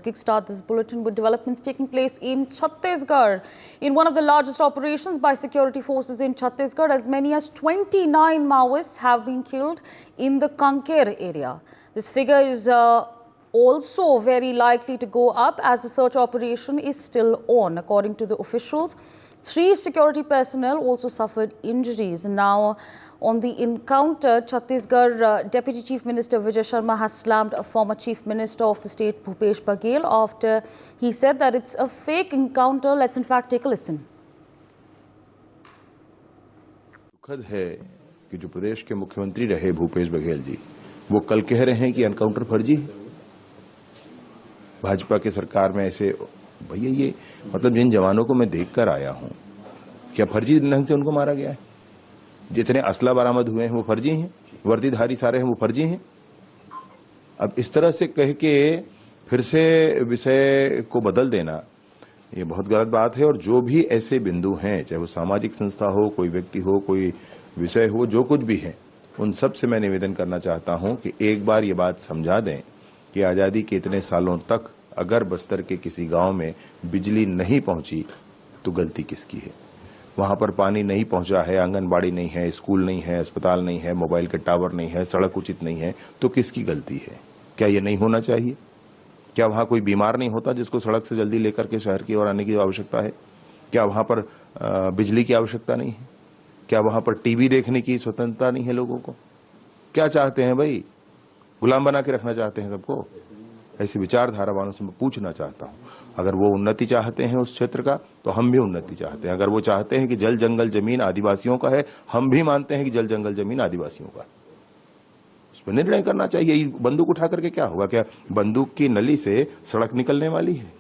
kickstart this bulletin with developments taking place in Chhattisgarh. In one of the largest operations by security forces in Chhattisgarh, as many as 29 Maoists have been killed in the Kanker area. This figure is also very likely to go up as the search operation is still on. According to the officials, 3 security personnel also suffered injuries. Now, on the encounter, Chhattisgarh Deputy Chief Minister Vijay Sharma has slammed a former Chief Minister of the state, Bhupesh Baghel, after he said that it's a fake encounter. Let's in fact take a listen. दुखद है कि जो प्रदेश के मुख्यमंत्री रहे भूपेश बघेल जी, वो कल कह रहे हैं कि एनकाउंटर फर्जी है। भाजपा की सरकार में ऐसे भैया ये मतलब जिन जवानों को मैं देखकर आया हूं, क्या फर्जी ढंग से उनको मारा गया है? जितने असला बरामद हुए हैं वो फर्जी हैं, वर्दीधारी सारे हैं वो फर्जी हैं। अब इस तरह से कह के फिर से विषय को बदल देना ये बहुत गलत बात है। और जो भी ऐसे बिंदु हैं, चाहे वो सामाजिक संस्था हो, कोई व्यक्ति हो, कोई विषय हो, जो कुछ भी है, उन सब से मैं निवेदन करना चाहता हूं कि एक बार ये बात समझा दें कि आजादी के इतने सालों तक अगर बस्तर के किसी गांव में बिजली नहीं पहुंची तो गलती किसकी है? वहां पर पानी नहीं पहुंचा है, आंगनबाड़ी नहीं है, स्कूल नहीं है, अस्पताल नहीं है, मोबाइल के टावर नहीं है, सड़क उचित नहीं है, तो किसकी गलती है? क्या ये नहीं होना चाहिए? क्या वहां कोई बीमार नहीं होता जिसको सड़क से जल्दी लेकर के शहर की ओर आने की आवश्यकता है? क्या वहां पर बिजली की आवश्यकता नहीं है? क्या वहां पर टीवी देखने की स्वतंत्रता नहीं है लोगों को? क्या चाहते हैं भाई? गुलाम बना के रखना चाहते हैं सबको? ऐसी विचारधारा वालों से मैं पूछना चाहता हूं, अगर वो उन्नति चाहते हैं उस क्षेत्र का तो हम भी उन्नति चाहते हैं। अगर वो चाहते हैं कि जल जंगल जमीन आदिवासियों का है, हम भी मानते हैं कि जल जंगल जमीन आदिवासियों का है। उस पर निर्णय करना चाहिए। बंदूक उठा करके क्या होगा? क्या बंदूक की नली से सड़क निकलने वाली है?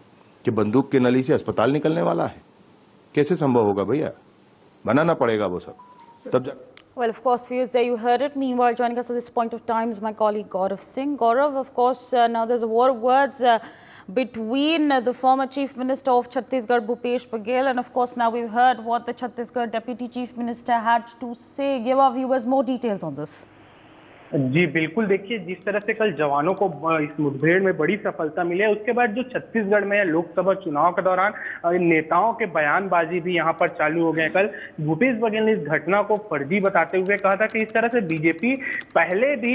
कि बंदूक की नली से अस्पताल निकलने वाला है? कैसे संभव होगा भैया? बनाना पड़ेगा वो सब, तब जा। Well, of course, viewers, there you heard it. Meanwhile, joining us at this point of time is my colleague Gaurav Singh. Gaurav, of course, now there's a war of words between the former Chief Minister of Chhattisgarh, Bhupesh Baghel, and of course, now we've heard what the Chhattisgarh Deputy Chief Minister had to say. Give our viewers more details on this. जी बिल्कुल, देखिए जिस तरह से कल जवानों को इस मुठभेड़ में बड़ी सफलता मिली है, उसके बाद जो छत्तीसगढ़ में लोकसभा चुनाव के दौरान नेताओं के बयानबाजी भी यहां पर चालू हो गए। कल भूपेश बघेल ने इस घटना को फर्जी बताते हुए कहा था कि इस तरह से बीजेपी पहले भी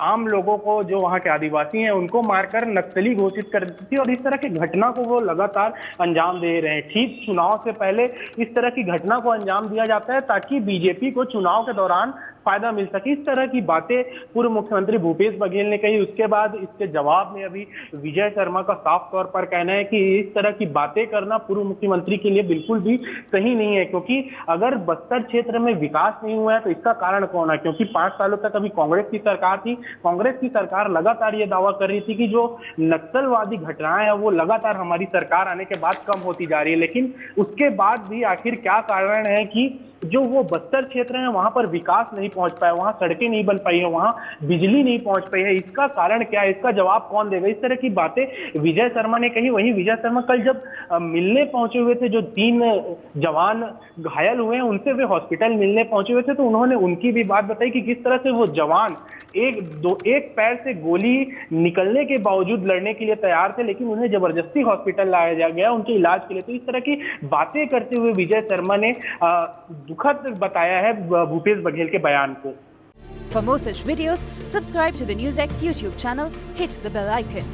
आम लोगों को, जो वहां के आदिवासी हैं, उनको मारकर नक्सली घोषित कर दी थी और इस तरह की घटना को वो लगातार अंजाम दे रहे हैं। ठीक चुनाव से पहले इस तरह की घटना को अंजाम दिया जाता है ताकि बीजेपी को चुनाव के दौरान फायदा मिल सके। इस तरह की बातें पूर्व मुख्यमंत्री भूपेश बघेल ने कही। उसके बाद इसके जवाब में अभी विजय शर्मा का साफ तौर पर कहना है कि इस तरह की बातें करना पूर्व मुख्यमंत्री के लिए बिल्कुल भी सही नहीं है, क्योंकि अगर बस्तर क्षेत्र में विकास नहीं हुआ है तो इसका कारण कौन है? क्योंकि 5 सालों तक अभी कांग्रेस की सरकार थी। कांग्रेस की सरकार लगातार ये दावा कर रही थी कि जो नक्सलवादी घटनाएं हैं वो लगातार हमारी सरकार आने के बाद कम होती जा रही है, लेकिन उसके बाद भी आखिर क्या कारण है कि जो वो बस्तर क्षेत्र है वहां पर विकास नहीं पहुंच पाया, वहां सड़कें नहीं बन पाई है, वहां बिजली नहीं पहुंच पाई है? इसका कारण क्या है? इसका जवाब कौन देगा? इस तरह की बातें विजय शर्मा ने कही। वहीं विजय शर्मा कल जब मिलने पहुंचे हुए थे, जो 3 जवान घायल हुए हैं उनसे वे हॉस्पिटल मिलने पहुंचे हुए थे, तो उन्होंने उनकी भी बात बताई कि किस तरह से वो जवान एक पैर से गोली निकलने के बावजूद लड़ने के लिए तैयार थे, लेकिन उन्हें जबरदस्ती हॉस्पिटल लाया गया उनके इलाज के लिए। तो इस तरह की बातें करते हुए विजय शर्मा ने दुखद बताया है भूपेश बघेल के बयान को। For more such videos, subscribe to the NewsX YouTube channel, hit the bell icon.